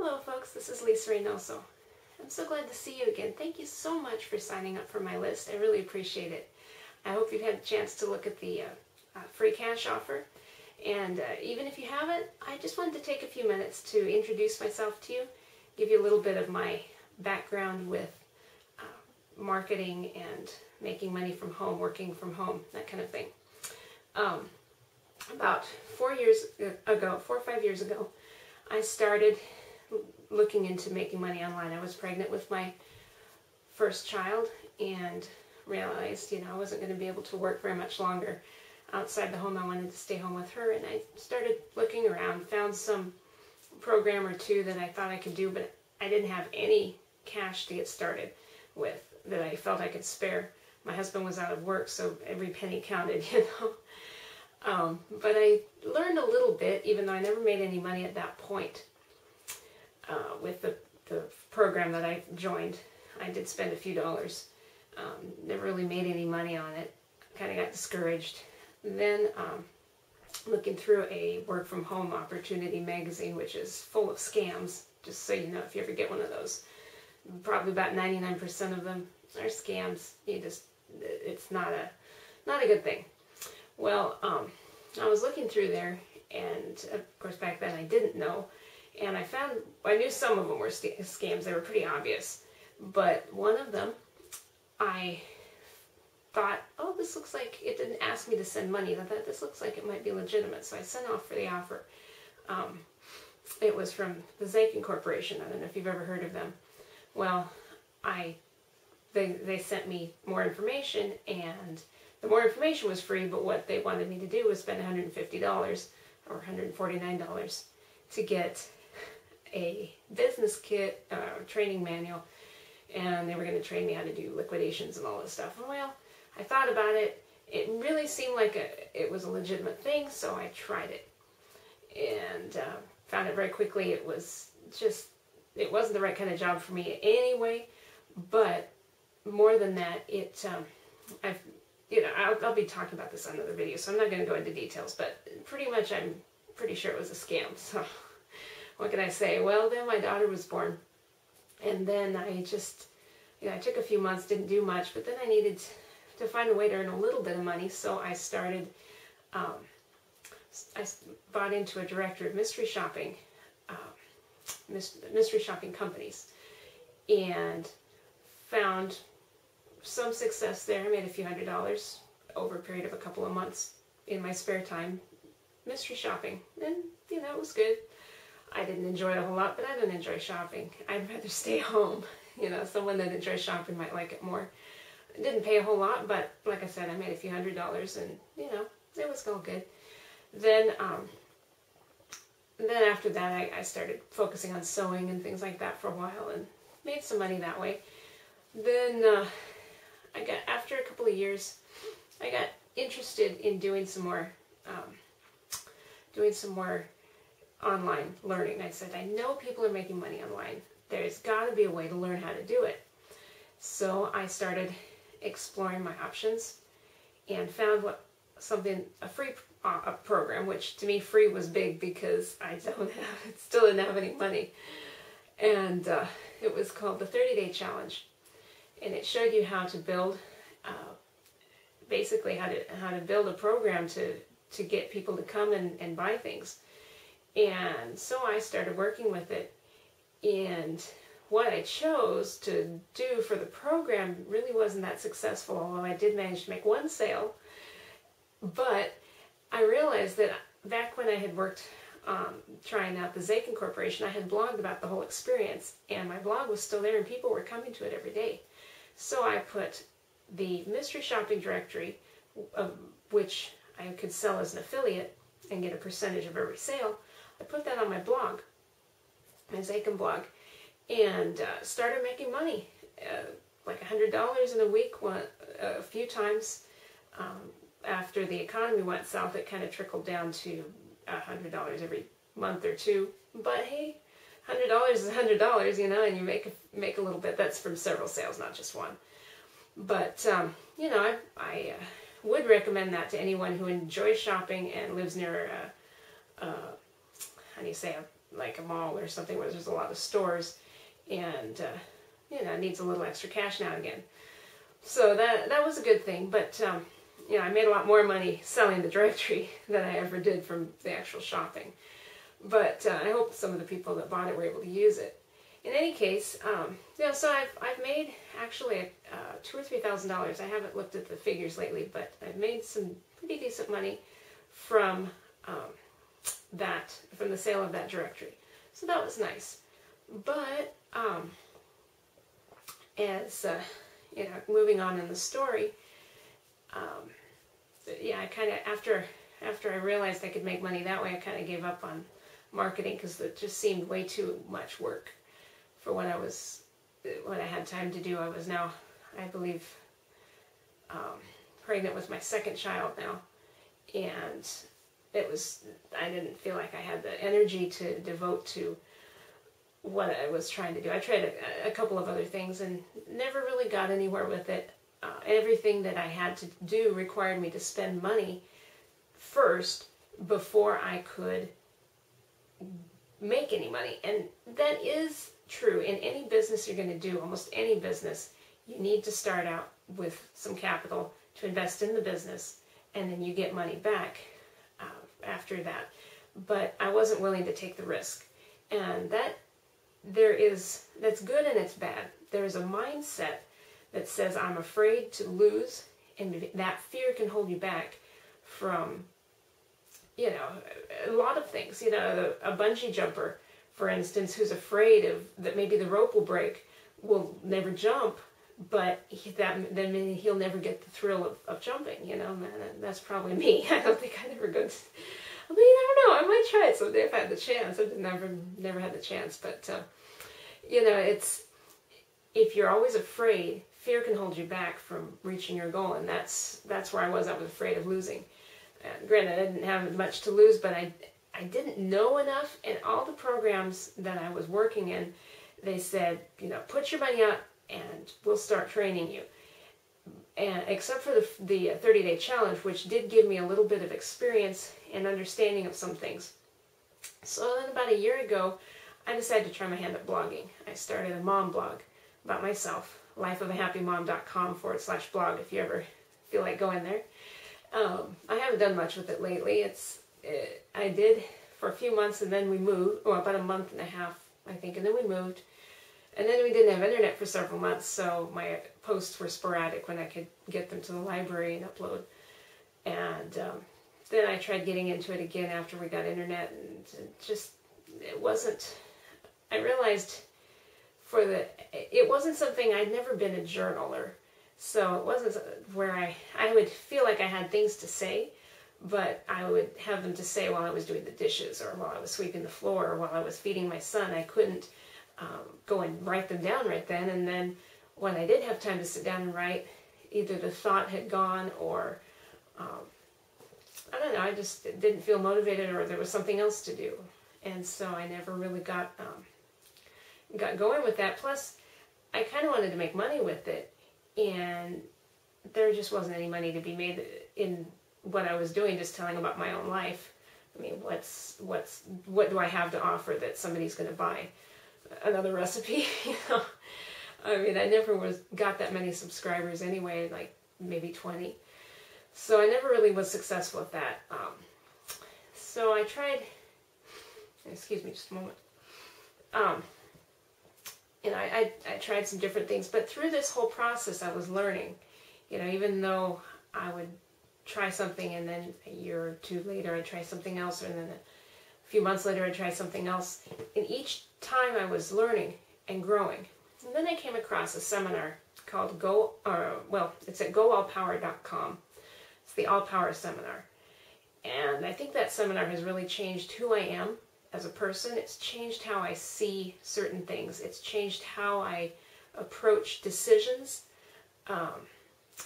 Hello folks, this is Lisa Reynoso. I'm so glad to see you again. Thank you so much for signing up for my list. I really appreciate it. I hope you've had a chance to look at the free cash offer. And even if you haven't, I just wanted to take a few minutes to introduce myself to you, give you a little bit of my background with marketing and making money from home, working from home, that kind of thing. About 4 or 5 years ago, I started looking into making money online. I was pregnant with my first child and realized, I wasn't going to be able to work very much longer outside the home. I wanted to stay home with her, and I started looking around, found some program or two that I thought I could do, but I didn't have any cash to get started with that I felt I could spare. My husband was out of work, so every penny counted, But I learned a little bit, even though I never made any money at that point. With the program that I joined, I did spend a few dollars. Never really made any money on it. Kind of got discouraged. Then looking through a work from home opportunity magazine, which is full of scams, just so you know, if you ever get one of those. Probably about 99% of them are scams. It's not a good thing. Well, I was looking through there, and of course back then I didn't know, and I knew some of them were scams. They were pretty obvious, but one of them, I thought, oh, this looks like, it didn't ask me to send money. I thought, this looks like it might be legitimate, so I sent off for the offer. It was from the Zakin Corporation. I don't know if you've ever heard of them. Well, they sent me more information, and the more information was free, but what they wanted me to do was spend $150 or $149 to get a business kit, training manual, and they were going to train me how to do liquidations and all this stuff. Well, I thought about it. It really seemed like it was a legitimate thing, so I tried it, and found it very quickly. It wasn't the right kind of job for me anyway, but more than that, I'll be talking about this on another video, so I'm not going to go into details, but pretty much I'm pretty sure it was a scam. So what can I say? Well, then my daughter was born, and then I took a few months, didn't do much, but then I needed to find a way to earn a little bit of money, so I started, I bought into a director of mystery shopping companies, and found some success there. I made a few $100s over a period of a couple of months in my spare time, mystery shopping, and it was good. I didn't enjoy it a whole lot, but I didn't enjoy shopping. I'd rather stay home. Someone that enjoys shopping might like it more. It didn't pay a whole lot, but like I said, I made a few $100s, and it was all good. Then after that, I started focusing on sewing and things like that for a while, and made some money that way. Then after a couple of years, I got interested in doing some more online learning. I said, I know people are making money online. There's got to be a way to learn how to do it. So I started exploring my options and found a free program, which to me free was big because I still didn't have any money. And it was called the 30-Day Challenge. And it showed you how to build, basically how to build a program to get people to come and buy things. And so I started working with it, and what I chose to do for the program really wasn't that successful, although I did manage to make one sale. But I realized that back when I had worked trying out the Zakin Corporation, I had blogged about the whole experience, and my blog was still there, and people were coming to it every day. So I put the mystery shopping directory, which I could sell as an affiliate and get a percentage of every sale. I put that on my blog, my Zakin blog, and started making money, like $100 in a week, a few times. After the economy went south, it kind of trickled down to $100 every month or two. But hey, $100 is $100, and you make a little bit. That's from several sales, not just one. But I would recommend that to anyone who enjoys shopping and lives near like a mall or something where there's a lot of stores, and it needs a little extra cash now and again. So that was a good thing, but I made a lot more money selling the directory than I ever did from the actual shopping. But I hope some of the people that bought it were able to use it. In any case, so I've made actually $2,000 or $3,000. I haven't looked at the figures lately, but I've made some pretty decent money from from the sale of that directory. So that was nice. But as moving on in the story, I kind of after I realized I could make money that way, I kind of gave up on marketing because it just seemed way too much work for what I had time to do. I was now, I believe, pregnant with my second child now, and I didn't feel like I had the energy to devote to what I was trying to do. I tried a couple of other things and never really got anywhere with it. Everything that I had to do required me to spend money first before I could make any money. And that is true in any business you're going to do, almost any business. You need to start out with some capital to invest in the business, and then you get money back after that. But I wasn't willing to take the risk. And that's good and it's bad. There's a mindset that says I'm afraid to lose, and that fear can hold you back from, a lot of things. A bungee jumper, for instance, who's afraid that maybe the rope will break, will never jump, but then he'll never get the thrill of jumping. That's probably me. I don't think I ever go. You never know. I might try it someday if I had the chance. I never had the chance, but it's, if you're always afraid, fear can hold you back from reaching your goal, and that's where I was. I was afraid of losing. Granted, I didn't have much to lose, but I didn't know enough, and all the programs that I was working in, they said, put your money out and we'll start training you. And except for the 30-day challenge, which did give me a little bit of experience and understanding of some things. So then about a year ago, I decided to try my hand at blogging. I started a mom blog about myself, lifeofahappymom.com/blog, if you ever feel like going there. I haven't done much with it lately. I did for a few months, and then we moved, or about a month and a half, I think, and then we moved. And then we didn't have internet for several months, so my posts were sporadic when I could get them to the library and upload. And then I tried getting into it again after we got internet, and it wasn't, I realized it wasn't something, I'd never been a journaler. So it wasn't where I would feel like I had things to say, but I would have them to say while I was doing the dishes, or while I was sweeping the floor, or while I was feeding my son. I couldn't go and write them down right then. And then when I did have time to sit down and write, either the thought had gone, or I don't know, I just didn't feel motivated, or there was something else to do. And so I never really got going with that. Plus, I kind of wanted to make money with it, and there just wasn't any money to be made in what I was doing, just telling about my own life. I mean, what do I have to offer that somebody's going to buy? Another recipe? I mean, I never got that many subscribers anyway, like maybe 20. So I never really was successful at that. So I tried, excuse me just a moment. I tried some different things, but through this whole process I was learning. Even though I would try something, and then a year or two later I'd try something else, and then a few months later I'd try something else. And each time I was learning and growing. And then I came across a seminar called it's at goallpower.com. It's the All Power Seminar. And I think that seminar has really changed who I am as a person. It's changed how I see certain things. It's changed how I approach decisions.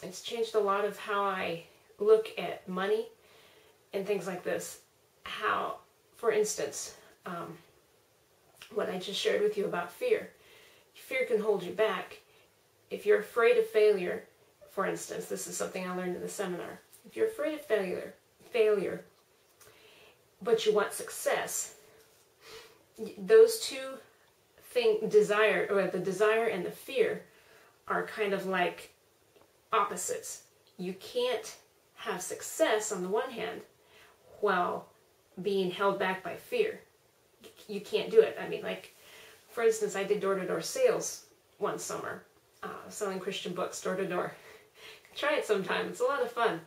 It's changed a lot of how I look at money and things like this. How, for instance, what I just shared with you about fear. Fear can hold you back. If you're afraid of failure, for instance, this is something I learned in the seminar. If you're afraid of failure, but you want success, those two desire, or the desire and the fear, are kind of like opposites. You can't have success on the one hand while being held back by fear. You can't do it. I mean, like, for instance, I did door-to-door sales one summer, selling Christian books door-to-door. Try it sometime. It's a lot of fun.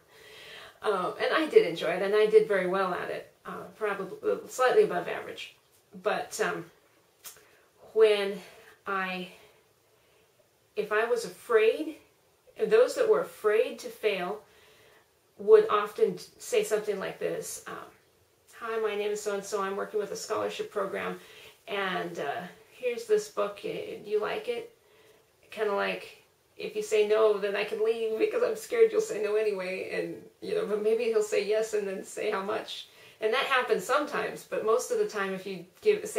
And I did enjoy it, and I did very well at it, probably slightly above average. But if I was afraid, those that were afraid to fail would often say something like this. Hi, my name is so-and-so. I'm working with a scholarship program, and here's this book. Do you like it? Kind of like, if you say no, then I can leave because I'm scared you'll say no anyway. And, but maybe he'll say yes and then say how much. And that happens sometimes, but most of the time if you if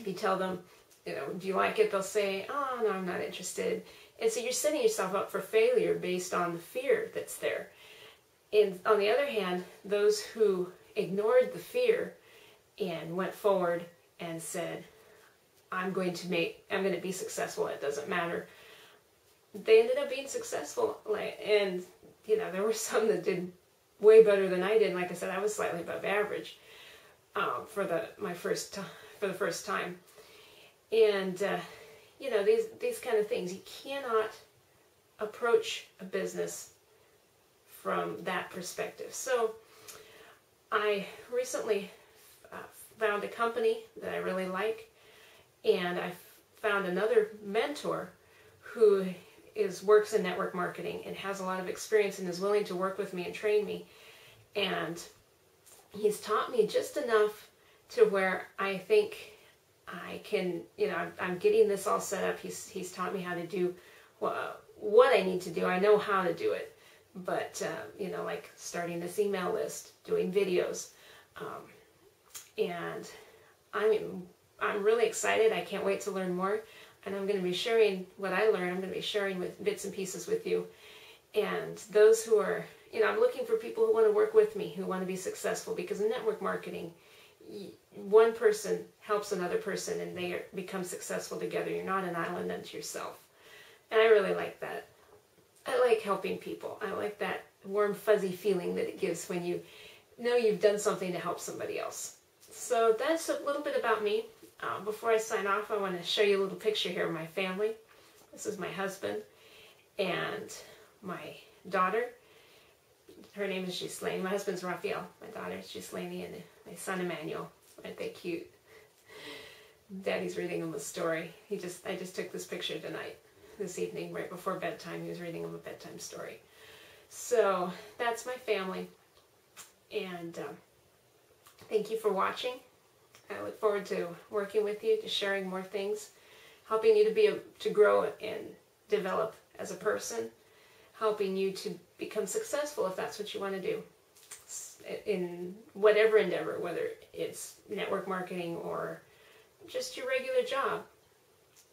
you tell them, do you like it? They'll say, oh, no, I'm not interested. And so you're setting yourself up for failure based on the fear that's there. And on the other hand, those who ignored the fear and went forward and said, I'm going to be successful, it doesn't matter. They ended up being successful. And, there were some that did way better than I did. And like I said, I was slightly above average for the first time. And, these kind of things, you cannot approach a business from that perspective. So I recently found a company that I really like, and I found another mentor who works in network marketing and has a lot of experience and is willing to work with me and train me. And he's taught me just enough to where I think I can, I'm getting this all set up. He's taught me how to do what I need to do. I know how to do it. But, like starting this email list, doing videos. And I'm really excited. I can't wait to learn more. And I'm going to be sharing what I learned. I'm going to be sharing with bits and pieces with you. And those who are, I'm looking for people who want to work with me, who want to be successful. Because in network marketing, one person helps another person and they become successful together. You're not an island unto yourself. And I really like that. I like helping people. I like that warm, fuzzy feeling that it gives when you know you've done something to help somebody else. So that's a little bit about me. Before I sign off, I want to show you a little picture here of my family. This is my husband and my daughter. Her name is Ghislaine. My husband's Raphael. My daughter is Ghislaine, and my son Emmanuel. Aren't they cute? Daddy's reading him a story. I just took this picture tonight. This evening, right before bedtime, he was reading him a bedtime story. So that's my family, and thank you for watching. I look forward to working with you, to sharing more things, helping you to grow and develop as a person, helping you to become successful if that's what you want to do in whatever endeavor, whether it's network marketing or just your regular job.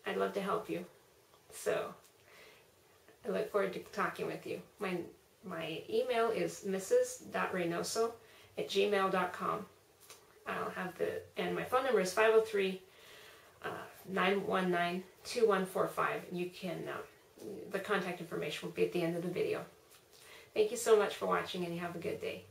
I'd love to help you. So I look forward to talking with you. My email is mrs.reynoso@gmail.com. I'll have and my phone number is 503-919-2145. You can, the contact information will be at the end of the video. Thank you so much for watching, and you have a good day.